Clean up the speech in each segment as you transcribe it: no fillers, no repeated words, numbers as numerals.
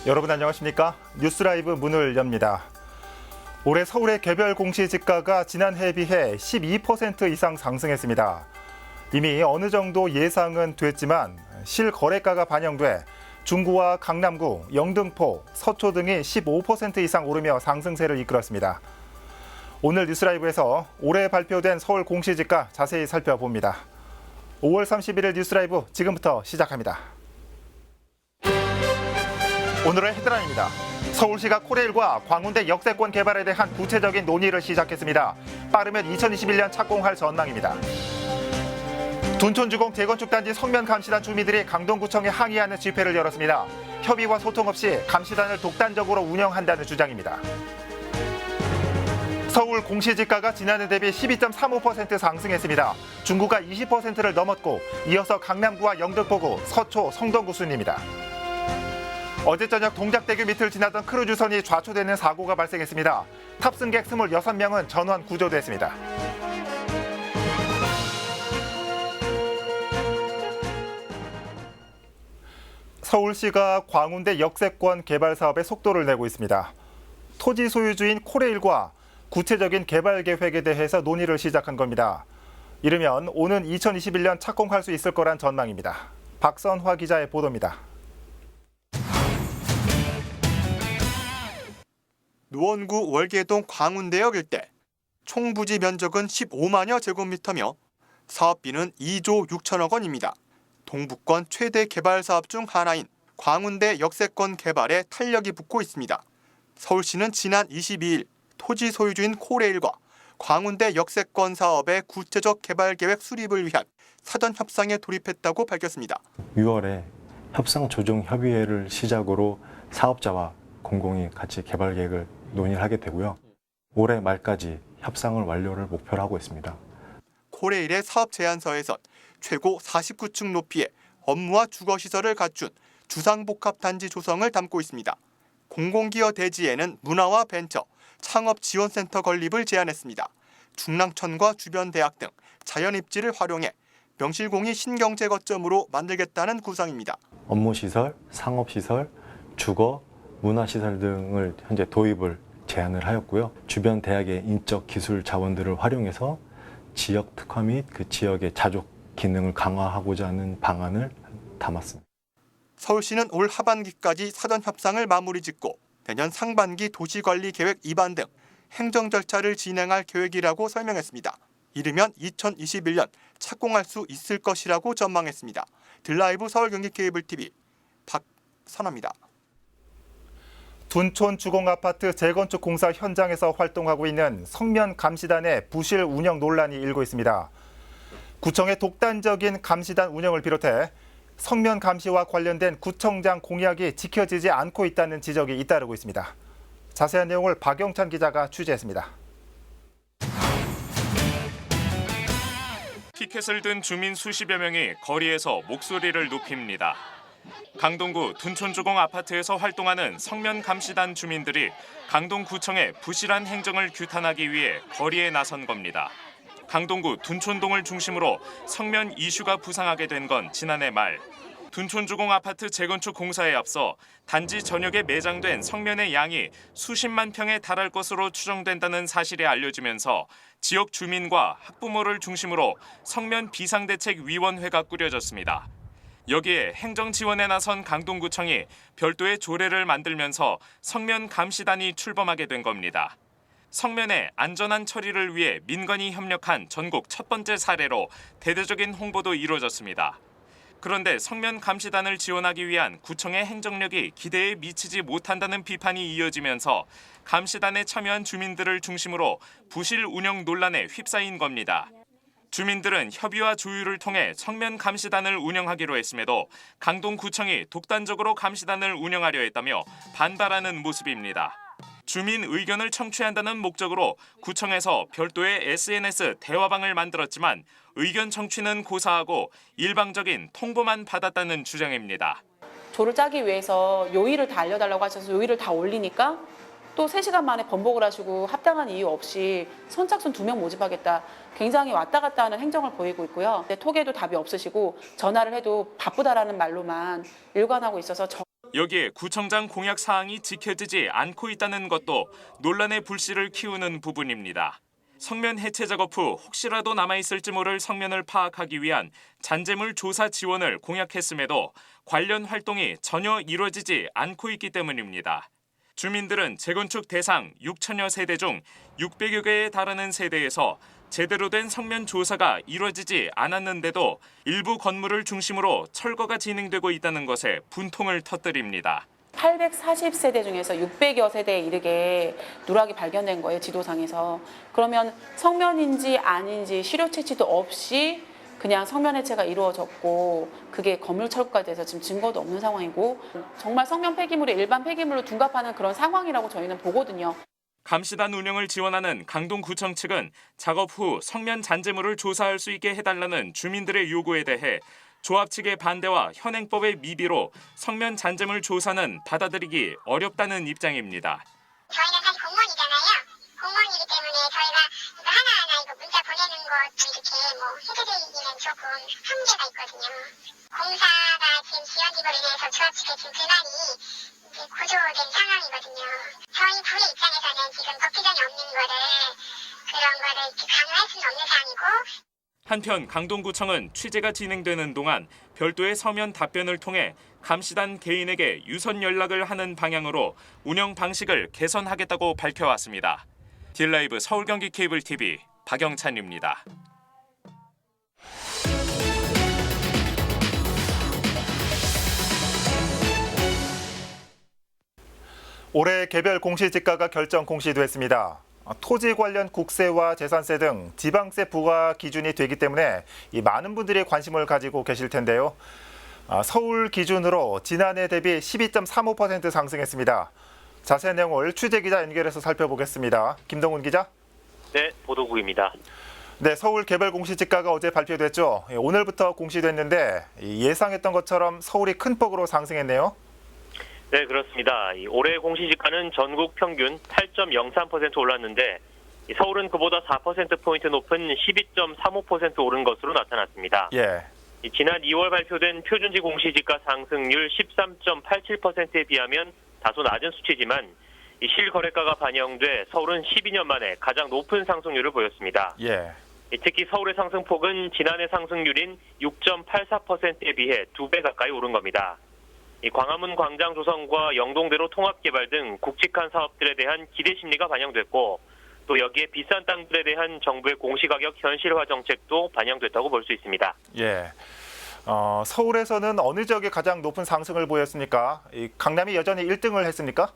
여러분 안녕하십니까? 뉴스라이브 문을 엽니다. 올해 서울의 개별 공시지가가 지난해에 비해 12% 이상 상승했습니다. 이미 어느 정도 예상은 됐지만 실거래가가 반영돼 중구와 강남구, 영등포, 서초 등이 15% 이상 오르며 상승세를 이끌었습니다. 오늘 뉴스라이브에서 올해 발표된 서울 공시지가 자세히 살펴봅니다. 5월 31일 뉴스라이브 지금부터 시작합니다. 오늘의 헤드라인입니다. 서울시가 코레일과 광운대 역세권 개발에 대한 구체적인 논의를 시작했습니다. 빠르면 2021년 착공할 전망입니다. 둔촌주공 재건축단지 성면 감시단 주민들이 강동구청에 항의하는 집회를 열었습니다. 협의와 소통 없이 감시단을 독단적으로 운영한다는 주장입니다. 서울 공시지가가 지난해 대비 12.35% 상승했습니다. 중구가 20%를 넘었고 이어서 강남구와 영등포구, 서초, 성동구 순입니다. 어제 저녁 동작대교 밑을 지나던 크루즈선이 좌초되는 사고가 발생했습니다. 탑승객 26명은 전원 구조됐습니다. 서울시가 광운대 역세권 개발 사업에 속도를 내고 있습니다. 토지 소유주인 코레일과 구체적인 개발 계획에 대해서 논의를 시작한 겁니다. 이르면 오는 2021년 착공할 수 있을 거란 전망입니다. 박선화 기자의 보도입니다. 노원구 월계동 광운대역 일대 총 부지 면적은 15만여 제곱미터며 사업비는 2조 6천억 원입니다. 동부권 최대 개발 사업 중 하나인 광운대 역세권 개발에 탄력이 붙고 있습니다. 서울시는 지난 22일 토지 소유주인 코레일과 광운대 역세권 사업의 구체적 개발 계획 수립을 위한 사전 협상에 돌입했다고 밝혔습니다. 6월에 협상 조정 협의회를 시작으로 사업자와 공공이 같이 개발 계획을 논의를 하게 되고요. 올해 말까지 협상을 완료를 목표로 하고 있습니다. 코레일의 사업 제안서에선 최고 49층 높이의 업무와 주거시설을 갖춘 주상복합단지 조성을 담고 있습니다. 공공기여 대지에는 문화와 벤처, 창업지원센터 건립을 제안했습니다. 중랑천과 주변 대학 등 자연입지를 활용해 명실공히 신경제 거점으로 만들겠다는 구상입니다. 업무시설, 상업시설, 주거, 문화시설 등을 현재 도입을 제안을 하였고요. 주변 대학의 인적 기술 자원들을 활용해서 지역 특화 및 그 지역의 자족 기능을 강화하고자 하는 방안을 담았습니다. 서울시는 올 하반기까지 사전 협상을 마무리 짓고 내년 상반기 도시관리계획 입안 등 행정 절차를 진행할 계획이라고 설명했습니다. 이르면 2021년 착공할 수 있을 것이라고 전망했습니다. 들라이브 서울경기케이블TV 박선화입니다. 둔촌 주공아파트 재건축 공사 현장에서 활동하고 있는 성면 감시단의 부실 운영 논란이 일고 있습니다. 구청의 독단적인 감시단 운영을 비롯해 성면 감시와 관련된 구청장 공약이 지켜지지 않고 있다는 지적이 잇따르고 있습니다. 자세한 내용을 박영찬 기자가 취재했습니다. 피켓을 든 주민 수십여 명이 거리에서 목소리를 높입니다. 강동구 둔촌주공 아파트에서 활동하는 성면 감시단 주민들이 강동구청의 부실한 행정을 규탄하기 위해 거리에 나선 겁니다. 강동구 둔촌동을 중심으로 성면 이슈가 부상하게 된 건 지난해 말. 둔촌주공 아파트 재건축 공사에 앞서 단지 전역에 매장된 성면의 양이 수십만 평에 달할 것으로 추정된다는 사실이 알려지면서 지역 주민과 학부모를 중심으로 성면 비상대책위원회가 꾸려졌습니다. 여기에 행정 지원에 나선 강동구청이 별도의 조례를 만들면서 성면 감시단이 출범하게 된 겁니다. 성면의 안전한 처리를 위해 민간이 협력한 전국 첫 번째 사례로 대대적인 홍보도 이루어졌습니다. 그런데 성면 감시단을 지원하기 위한 구청의 행정력이 기대에 미치지 못한다는 비판이 이어지면서 감시단에 참여한 주민들을 중심으로 부실 운영 논란에 휩싸인 겁니다. 주민들은 협의와 조율을 통해 성면 감시단을 운영하기로 했음에도 강동구청이 독단적으로 감시단을 운영하려 했다며 반발하는 모습입니다. 주민 의견을 청취한다는 목적으로 구청에서 별도의 SNS 대화방을 만들었지만 의견 청취는 고사하고 일방적인 통보만 받았다는 주장입니다. 조를 짜기 위해서 요일을 다 알려달라고 하셔서 요일을 다 올리니까 또 3시간 만에 번복을 하시고 합당한 이유 없이 선착순 2명 모집하겠다. 굉장히 왔다 갔다 하는 행정을 보이고 있고요. 톡에도 답이 없으시고 전화를 해도 바쁘다라는 말로만 일관하고 있어서 여기에 구청장 공약 사항이 지켜지지 않고 있다는 것도 논란의 불씨를 키우는 부분입니다. 성면 해체 작업 후 혹시라도 남아있을지 모를 성면을 파악하기 위한 잔재물 조사 지원을 공약했음에도 관련 활동이 전혀 이루어지지 않고 있기 때문입니다. 주민들은 재건축 대상 6천여 세대 중 600여 개에 달하는 세대에서 제대로 된 성면 조사가 이루어지지 않았는데도 일부 건물을 중심으로 철거가 진행되고 있다는 것에 분통을 터뜨립니다. 840세대 중에서 600여 세대에 이르게 누락이 발견된 거예요, 지도상에서. 그러면 성면인지 아닌지 시료 채취도 없이 그냥 성면 해체가 이루어졌고 그게 건물 철거가 돼서 지금 증거도 없는 상황이고 정말 성면 폐기물이 일반 폐기물로 둔갑하는 그런 상황이라고 저희는 보거든요. 감시단 운영을 지원하는 강동구청 측은 작업 후 성면 잔재물을 조사할 수 있게 해달라는 주민들의 요구에 대해 조합 측의 반대와 현행법의 미비로 성면 잔재물 조사는 받아들이기 어렵다는 입장입니다. 저희는 사실 공무원이잖아요. 공무원이기 때문에 저희가 이거 하나하나 이거 문자 보내는 것도 이렇게 뭐 해결되기는 조금 한계가 있거든요. 공사가 지금 지연 지불에 대해서 조합 측에 지금 불만이 이제 고조된 상황이거든요. 저희 부의 입장에서는 지금 법규전이 없는 거를 그런 거를 이렇게 강요할 수는 없는 사항이고. 한편 강동구청은 취재가 진행되는 동안 별도의 서면 답변을 통해 감시단 개인에게 유선 연락을 하는 방향으로 운영 방식을 개선하겠다고 밝혀왔습니다. 딜라이브 서울 경기 케이블 TV 박영찬입니다. 올해 개별 공시지가가 결정 공시됐습니다. 토지 관련 국세와 재산세 등 지방세 부과 기준이 되기 때문에 많은 분들이 관심을 가지고 계실 텐데요. 서울 기준으로 지난해 대비 12.35% 상승했습니다. 자세한 내용을 취재기자 연결해서 살펴보겠습니다. 김동훈 기자. 네, 보도국입니다. 네, 서울 개별 공시지가가 어제 발표됐죠. 오늘부터 공시됐는데 예상했던 것처럼 서울이 큰 폭으로 상승했네요. 네, 그렇습니다. 올해 공시지가는 전국 평균 8.03% 올랐는데 서울은 그보다 4%포인트 높은 12.35% 오른 것으로 나타났습니다. 예. 지난 2월 발표된 표준지 공시지가 상승률 13.87%에 비하면 다소 낮은 수치지만 실거래가가 반영돼 서울은 12년 만에 가장 높은 상승률을 보였습니다. 예. 특히 서울의 상승폭은 지난해 상승률인 6.84%에 비해 2배 가까이 오른 겁니다. 광화문 광장 조성과 영동대로 통합개발 등 굵직한 사업들에 대한 기대 심리가 반영됐고 또 여기에 비싼 땅들에 대한 정부의 공시가격 현실화 정책도 반영됐다고 볼 수 있습니다. 예. 서울에서는 어느 지역이 가장 높은 상승을 보였습니까? 강남이 여전히 1등을 했습니까?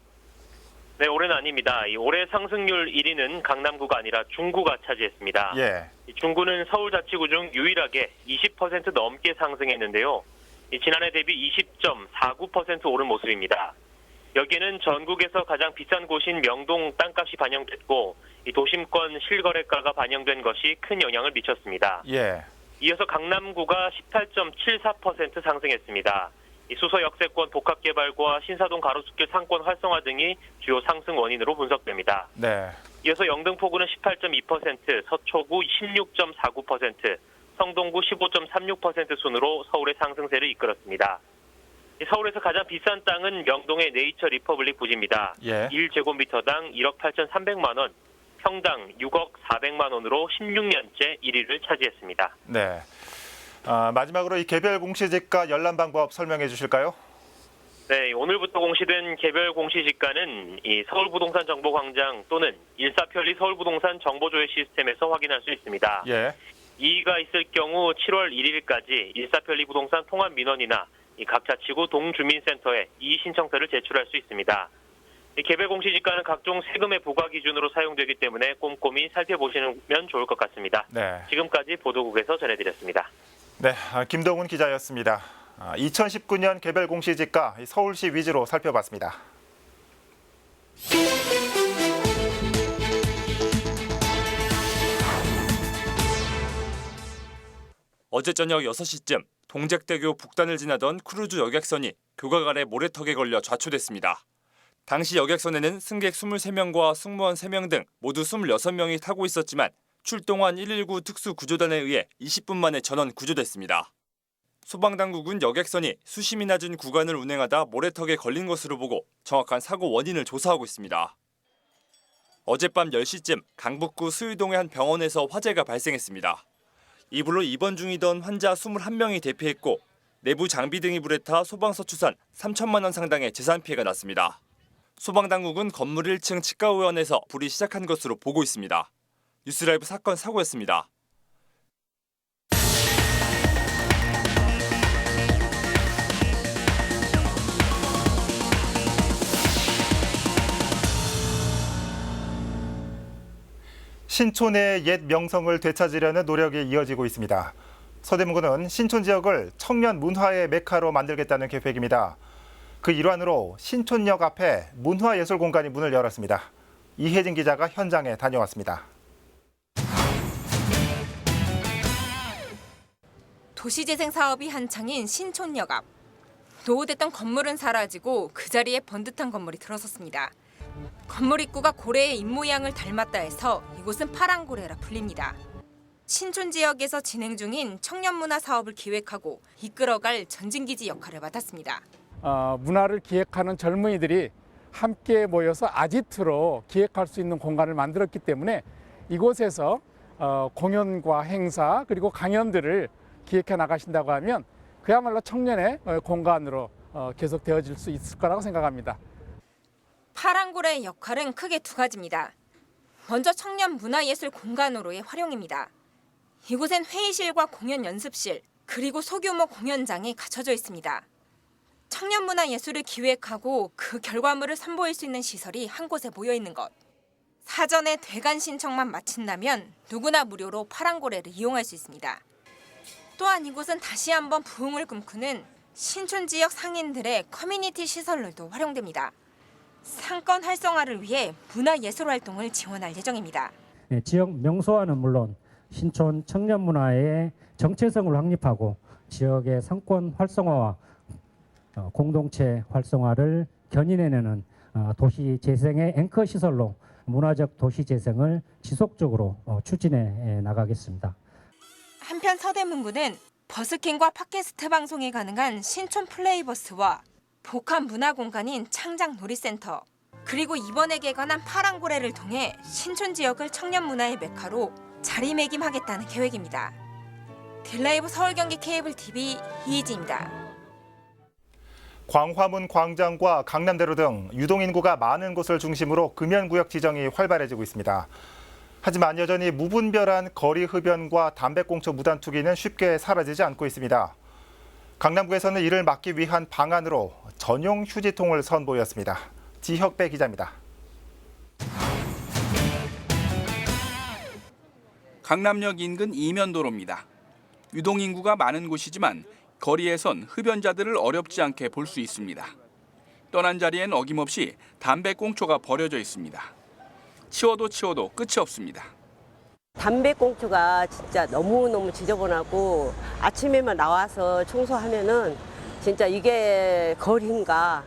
네, 올해는 아닙니다. 올해 상승률 1위는 강남구가 아니라 중구가 차지했습니다. 예. 중구는 서울자치구 중 유일하게 20% 넘게 상승했는데요. 지난해 대비 20.49% 오른 모습입니다. 여기에는 전국에서 가장 비싼 곳인 명동 땅값이 반영됐고 도심권 실거래가가 반영된 것이 큰 영향을 미쳤습니다. 예. 이어서 강남구가 18.74% 상승했습니다. 수서 역세권 복합개발과 신사동 가로수길 상권 활성화 등이 주요 상승 원인으로 분석됩니다. 네. 이어서 영등포구는 18.2%, 서초구 16.49%, 성동구 15.36% 순으로 서울의 상승세를 이끌었습니다. 서울에서 가장 비싼 땅은 명동의 네이처 리퍼블릭 부지입니다. 예. 1제곱미터당 1억 8,300만 원, 평당 6억 400만 원으로 16년째 1위를 차지했습니다. 네. 마지막으로 이 개별 공시지가 열람 방법 설명해 주실까요? 네, 오늘부터 공시된 개별 공시지가는 이 서울부동산 정보광장 또는 일사편리 서울부동산 정보조회 시스템에서 확인할 수 있습니다. 예. 이의가 있을 경우 7월 1일까지 일사편리 부동산 통합 민원이나 각 자치구 동주민센터에 이의 신청서를 제출할 수 있습니다. 개별 공시지가는 각종 세금의 부과 기준으로 사용되기 때문에 꼼꼼히 살펴보시면 좋을 것 같습니다. 네. 지금까지 보도국에서 전해드렸습니다. 네, 김동훈 기자였습니다. 2019년 개별 공시지가 서울시 위주로 살펴봤습니다. 어제 저녁 6시쯤 동작대교 북단을 지나던 크루즈 여객선이 교각 아래 모래턱에 걸려 좌초됐습니다. 당시 여객선에는 승객 23명과 승무원 3명 등 모두 26명이 타고 있었지만 출동한 119 특수구조단에 의해 20분 만에 전원 구조됐습니다. 소방당국은 여객선이 수심이 낮은 구간을 운행하다 모래턱에 걸린 것으로 보고 정확한 사고 원인을 조사하고 있습니다. 어젯밤 10시쯤 강북구 수유동의 한 병원에서 화재가 발생했습니다. 이불로 입원 중이던 환자 21명이 대피했고 내부 장비 등이 불에 타 소방서 추산 3천만 원 상당의 재산 피해가 났습니다. 소방당국은 건물 1층 치과의원에서 불이 시작한 것으로 보고 있습니다. 뉴스라이브 사건 사고였습니다. 신촌의 옛 명성을 되찾으려는 노력이 이어지고 있습니다. 서대문구는 신촌 지역을 청년 문화의 메카로 만들겠다는 계획입니다. 그 일환으로 신촌역 앞에 문화예술공간이 문을 열었습니다. 이혜진 기자가 현장에 다녀왔습니다. 도시재생 사업이 한창인 신촌역 앞. 노후됐던 건물은 사라지고 그 자리에 번듯한 건물이 들어섰습니다. 건물 입구가 고래의 입모양을 닮았다 해서 이곳은 파랑고래라 불립니다. 신촌 지역에서 진행 중인 청년문화 사업을 기획하고 이끌어갈 전진기지 역할을 맡았습니다. 문화를 기획하는 젊은이들이 함께 모여서 아지트로 기획할 수 있는 공간을 만들었기 때문에 이곳에서 공연과 행사 그리고 강연들을 기획해 나가신다고 하면 그야말로 청년의 공간으로 계속 되어질 수 있을 거라고 생각합니다. 파랑고래의 역할은 크게 두 가지입니다. 먼저 청년 문화예술 공간으로의 활용입니다. 이곳엔 회의실과 공연 연습실, 그리고 소규모 공연장이 갖춰져 있습니다. 청년 문화예술을 기획하고 그 결과물을 선보일 수 있는 시설이 한 곳에 모여 있는 것. 사전에 대관 신청만 마친다면 누구나 무료로 파랑고래를 이용할 수 있습니다. 또한 이곳은 다시 한번 부흥을 꿈꾸는 신촌 지역 상인들의 커뮤니티 시설로도 활용됩니다. 상권 활성화를 위해 문화예술 활동을 지원할 예정입니다. 지역 명소화는 물론 신촌 청년 문화의 정체성을 확립하고 지역의 상권 활성화와 공동체 활성화를 견인해내는 도시 재생의 앵커 시설로 문화적 도시 재생을 지속적으로 추진해 나가겠습니다. 한편 서대문구는 버스킹과 팟캐스트 방송이 가능한 신촌 플레이버스와 복합 문화공간인 창작 놀이센터, 그리고 이번에 개관한 파랑고래를 통해 신촌 지역을 청년 문화의 메카로 자리매김하겠다는 계획입니다. 딜라이브 서울 경기 케이블 TV 이희지입니다. 광화문 광장과 강남대로 등 유동인구가 많은 곳을 중심으로 금연구역 지정이 활발해지고 있습니다. 하지만 여전히 무분별한 거리 흡연과 담배꽁초 무단 투기는 쉽게 사라지지 않고 있습니다. 강남구에서는 이를 막기 위한 방안으로 전용 휴지통을 선보였습니다. 지혁배 기자입니다. 강남역 인근 이면도로입니다. 유동인구가 많은 곳이지만 거리에선 흡연자들을 어렵지 않게 볼 수 있습니다. 떠난 자리엔 어김없이 담배꽁초가 버려져 있습니다. 치워도 끝이 없습니다. 담배꽁초가 진짜 너무너무 지저분하고 아침에만 나와서 청소하면은 진짜 이게 거리인가.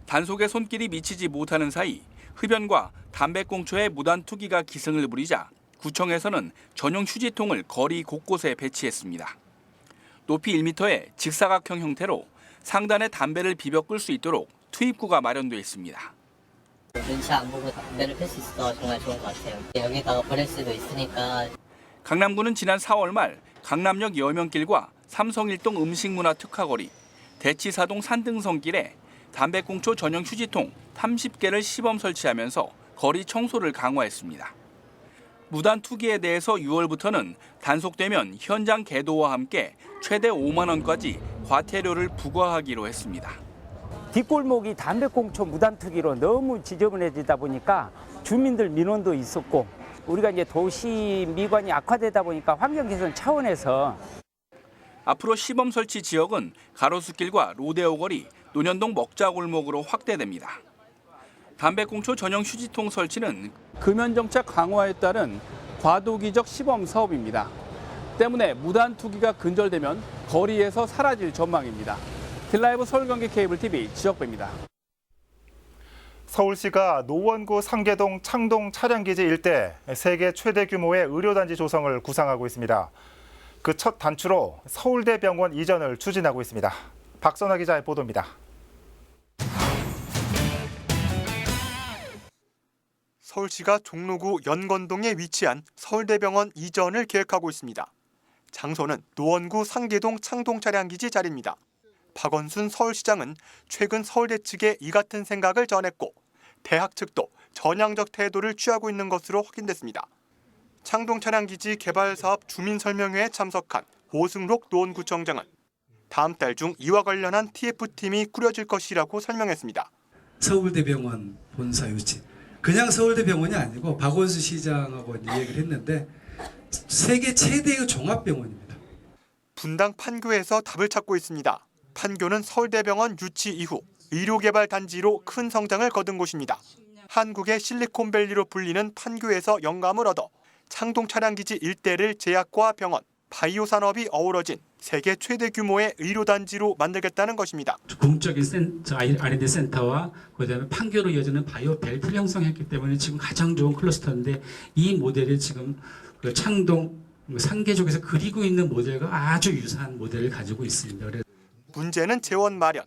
단속에 손길이 미치지 못하는 사이 흡연과 담배꽁초의 무단 투기가 기승을 부리자 구청에서는 전용 휴지통을 거리 곳곳에 배치했습니다. 높이 1m의 직사각형 형태로 상단에 담배를 비벼 끌 수 있도록 투입구가 마련돼 있습니다. 눈치 안 보고 담배를 필 수 있어서 정말 좋은 것 같아요. 여기다가 버릴 수도 있으니까. 강남구는 지난 4월 말 강남역 여명길과 삼성일동 음식문화 특화거리, 대치사동 산등성길에 담배꽁초 전용 휴지통 30개를 시범 설치하면서 거리 청소를 강화했습니다. 무단 투기에 대해서 6월부터는 단속되면 현장 계도와 함께 최대 5만 원까지 과태료를 부과하기로 했습니다. 뒷골목이 담배꽁초 무단 투기로 너무 지저분해지다 보니까 주민들 민원도 있었고 우리가 이제 도시 미관이 악화되다 보니까 환경 개선 차원에서 앞으로 시범 설치 지역은 가로수길과 로데오 거리, 논현동 먹자골목으로 확대됩니다. 담배꽁초 전용 휴지통 설치는 금연정책 강화에 따른 과도기적 시범 사업입니다. 때문에 무단 투기가 근절되면 거리에서 사라질 전망입니다. 딜라이브 서울 경기 케이블 TV 지혁배입니다. 서울시가 노원구 상계동 창동 차량기지 일대 세계 최대 규모의 의료단지 조성을 구상하고 있습니다. 그 첫 단추로 서울대병원 이전을 추진하고 있습니다. 박선화 기자의 보도입니다. 서울시가 종로구 연건동에 위치한 서울대병원 이전을 계획하고 있습니다. 장소는 노원구 상계동 창동차량기지 자리입니다. 박원순 서울시장은 최근 서울대 측에 이 같은 생각을 전했고 대학 측도 전향적 태도를 취하고 있는 것으로 확인됐습니다. 창동차량기지 개발사업 주민설명회에 참석한 오승록 노원구청장은 다음 달 중 이와 관련한 TF팀이 꾸려질 것이라고 설명했습니다. 서울대병원 본사 유치. 그냥 서울대병원이 아니고 박원순 시장하고 얘기를 했는데 세계 최대의 종합병원입니다. 분당 판교에서 답을 찾고 있습니다. 판교는 서울대병원 유치 이후 의료개발 단지로 큰 성장을 거둔 곳입니다. 한국의 실리콘밸리로 불리는 판교에서 영감을 얻어 창동차량기지 일대를 제약과 병원, 바이오 산업이 어우러진 세계 최대 규모의 의료단지로 만들겠다는 것입니다. 궁극적인 R&D 센터와 그다음에 판교로 이어지는 바이오 벨트를 형성했기 때문에 지금 가장 좋은 클러스터인데 이 모델이 지금 그 창동 상계 쪽에서 그리고 있는 모델과 아주 유사한 모델을 가지고 있습니다. 문제는 재원 마련.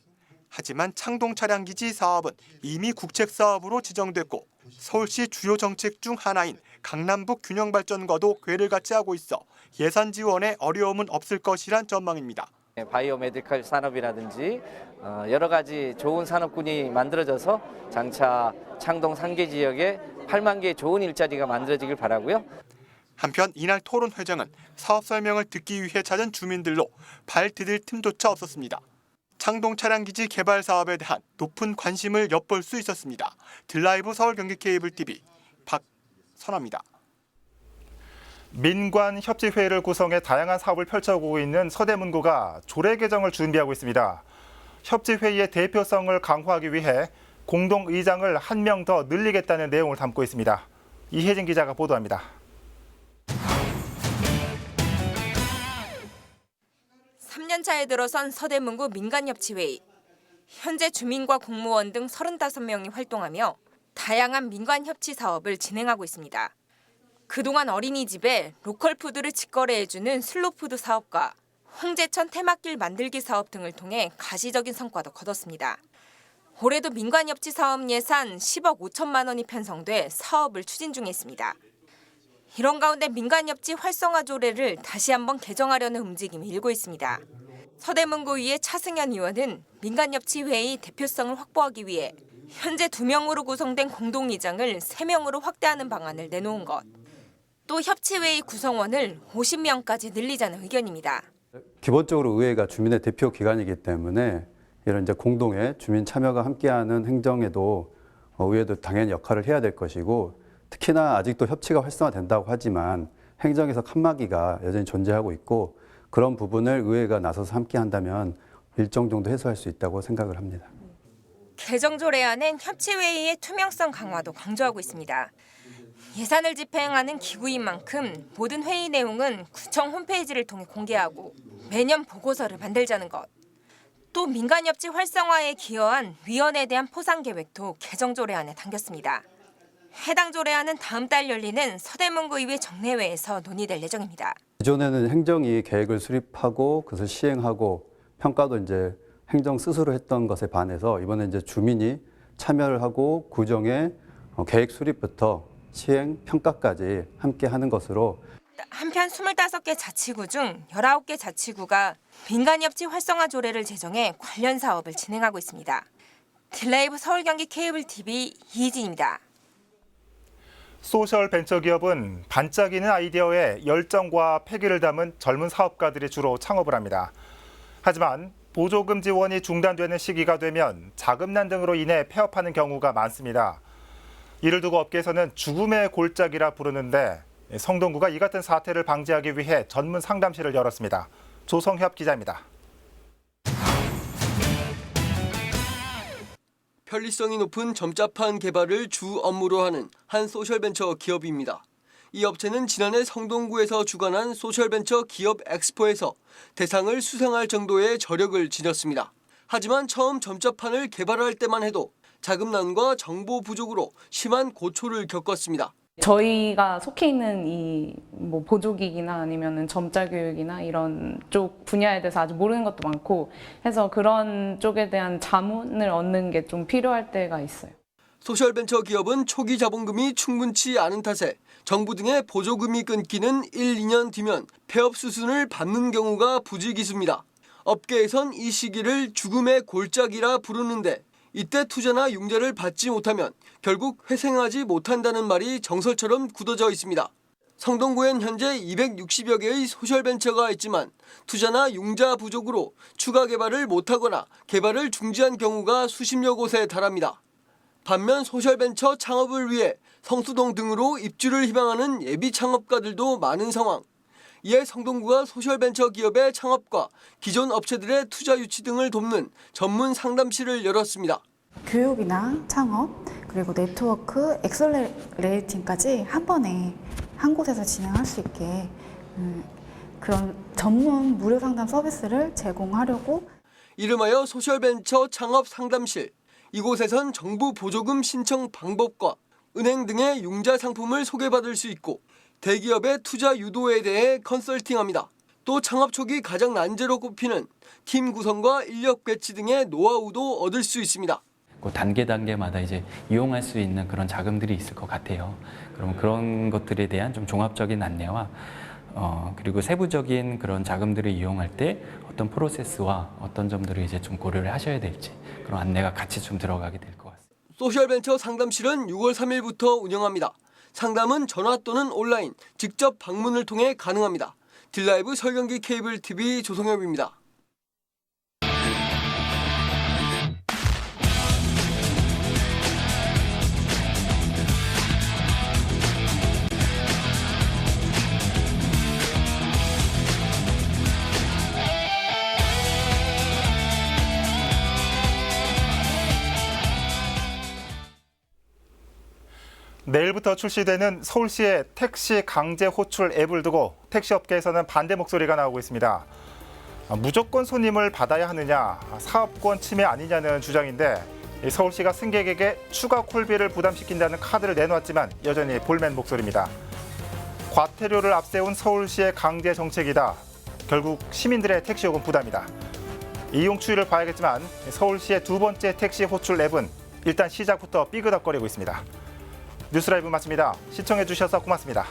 하지만 창동차량기지 사업은 이미 국책사업으로 지정됐고 서울시 주요 정책 중 하나인 강남북 균형발전과도 궤를 같이 하고 있어 예산 지원에 어려움은 없을 것이란 전망입니다. 바이오 메디컬 산업이라든지 여러 가지 좋은 산업군이 만들어져서 장차 창동 상계 지역에 8만 개의 좋은 일자리가 만들어지길 바라고요. 한편 이날 토론회장은 사업 설명을 듣기 위해 찾은 주민들로 발 디딜 틈조차 없었습니다. 창동차량기지 개발 사업에 대한 높은 관심을 엿볼 수 있었습니다. 드라이브 서울 경기 케이블 TV 박선아입니다. 민관 협치회의를 구성해 다양한 사업을 펼쳐오고 있는 서대문구가 조례 개정을 준비하고 있습니다. 협치회의의 대표성을 강화하기 위해 공동의장을 한 명 더 늘리겠다는 내용을 담고 있습니다. 이혜진 기자가 보도합니다. (3년차에) 들어선 서대문구 민간협치회의. 현재 주민과 공무원 등 35명이 활동하며 다양한 민간협치 사업을 진행하고 있습니다. 그동안 어린이집에 로컬푸드를 직거래해주는 슬로푸드 사업과 홍제천 테마길 만들기 사업 등을 통해 가시적인 성과도 거뒀습니다. 올해도 민간협치 사업 예산 10억 5천만 원이 편성돼 사업을 추진 중에 있습니다. 이런 가운데 민간협치 활성화 조례를 다시 한번 개정하려는 움직임이 일고 있습니다. 서대문구의회 차승현 의원은 민간협치회의 대표성을 확보하기 위해 현재 2명으로 구성된 공동의장을 3명으로 확대하는 방안을 내놓은 것. 또 협치회의 구성원을 50명까지 늘리자는 의견입니다. 기본적으로 의회가 주민의 대표 기관이기 때문에 이런 이제 공동의 주민 참여가 함께하는 행정에도 의회도 당연히 역할을 해야 될 것이고 특히나 아직도 협치가 활성화된다고 하지만 행정에서 칸막이가 여전히 존재하고 있고 그런 부분을 의회가 나서서 함께한다면 일정 정도 해소할 수 있다고 생각을 합니다. 개정 조례안은 협치회의의 투명성 강화도 강조하고 있습니다. 예산을 집행하는 기구인 만큼 모든 회의 내용은 구청 홈페이지를 통해 공개하고 매년 보고서를 만들자는 것. 또 민간협치 활성화에 기여한 위원회에 대한 포상 계획도 개정 조례안에 담겼습니다. 해당 조례안은 다음 달 열리는 서대문구의회 정례회에서 논의될 예정입니다. 기존에는 행정이 계획을 수립하고 그것을 시행하고 평가도 이제 행정 스스로 했던 것에 반해서 이번에 이제 주민이 참여를 하고 구정의 계획 수립부터 시행 평가까지 함께 하는 것으로. 한편 25개 자치구 중 19개 자치구가 민간협치 활성화 조례를 제정해 관련 사업을 진행하고 있습니다. 드라이브 서울 경기 케이블 TV 이희진입니다. 소셜 벤처기업은 반짝이는 아이디어에 열정과 패기를 담은 젊은 사업가들이 주로 창업을 합니다. 하지만 보조금 지원이 중단되는 시기가 되면 자금난 등으로 인해 폐업하는 경우가 많습니다. 이를 두고 업계에서는 죽음의 골짜기라 부르는데 성동구가 이 같은 사태를 방지하기 위해 전문 상담실을 열었습니다. 조성협 기자입니다. 편리성이 높은 점자판 개발을 주 업무로 하는 한 소셜벤처 기업입니다. 이 업체는 지난해 성동구에서 주관한 소셜벤처 기업 엑스포에서 대상을 수상할 정도의 저력을 지녔습니다. 하지만 처음 점자판을 개발할 때만 해도 자금난과 정보 부족으로 심한 고초를 겪었습니다. 저희가 속해 있는 이 뭐 보조기기나 아니면은 점자 교육이나 이런 쪽 분야에 대해서 아직 모르는 것도 많고 해서 그런 쪽에 대한 자문을 얻는 게 좀 필요할 때가 있어요. 소셜벤처 기업은 초기 자본금이 충분치 않은 탓에 정부 등의 보조금이 끊기는 1, 2년 뒤면 폐업 수순을 밟는 경우가 부지기수입니다. 업계에선 이 시기를 죽음의 골짜기라 부르는데 이때 투자나 융자를 받지 못하면 결국 회생하지 못한다는 말이 정설처럼 굳어져 있습니다. 성동구엔 현재 260여 개의 소셜벤처가 있지만 투자나 융자 부족으로 추가 개발을 못하거나 개발을 중지한 경우가 수십여 곳에 달합니다. 반면 소셜벤처 창업을 위해 성수동 등으로 입주를 희망하는 예비 창업가들도 많은 상황. 이에 성동구가 소셜벤처 기업의 창업과 기존 업체들의 투자 유치 등을 돕는 전문 상담실을 열었습니다. 교육이나 창업, 그리고 네트워크, 엑셀레이팅까지 한 번에 한 곳에서 진행할 수 있게 그런 전문 무료 상담 서비스를 제공하려고 이름하여 소셜벤처 창업 상담실. 이곳에선 정부 보조금 신청 방법과 은행 등의 융자 상품을 소개받을 수 있고 대기업의 투자 유도에 대해 컨설팅합니다. 또 창업 초기 가장 난제로 꼽히는 팀 구성과 인력 배치 등의 노하우도 얻을 수 있습니다. 단계마다 이제 이용할 수 있는 그런 자금들이 있을 것 같아요. 그럼 그런 것들에 대한 좀 종합적인 안내와 그리고 세부적인 그런 자금들을 이용할 때 어떤 프로세스와 어떤 점들을 이제 좀 고려를 하셔야 될지 그런 안내가 같이 좀 들어가게 될 것 같습니다. 소셜벤처 상담실은 6월 3일부터 운영합니다. 상담은 전화 또는 온라인, 직접 방문을 통해 가능합니다. 딜라이브 설경기 케이블 TV 조성엽입니다. 내일부터 출시되는 서울시의 택시 강제 호출 앱을 두고 택시업계에서는 반대 목소리가 나오고 있습니다. 무조건 손님을 받아야 하느냐, 사업권 침해 아니냐는 주장인데 서울시가 승객에게 추가 콜비를 부담시킨다는 카드를 내놓았지만 여전히 볼멘 목소리입니다. 과태료를 앞세운 서울시의 강제 정책이다. 결국 시민들의 택시 요금 부담이다. 이용 추이를 봐야겠지만 서울시의 두 번째 택시 호출 앱은 일단 시작부터 삐그덕거리고 있습니다. 뉴스라이브 마칩니다. 시청해 주셔서 고맙습니다.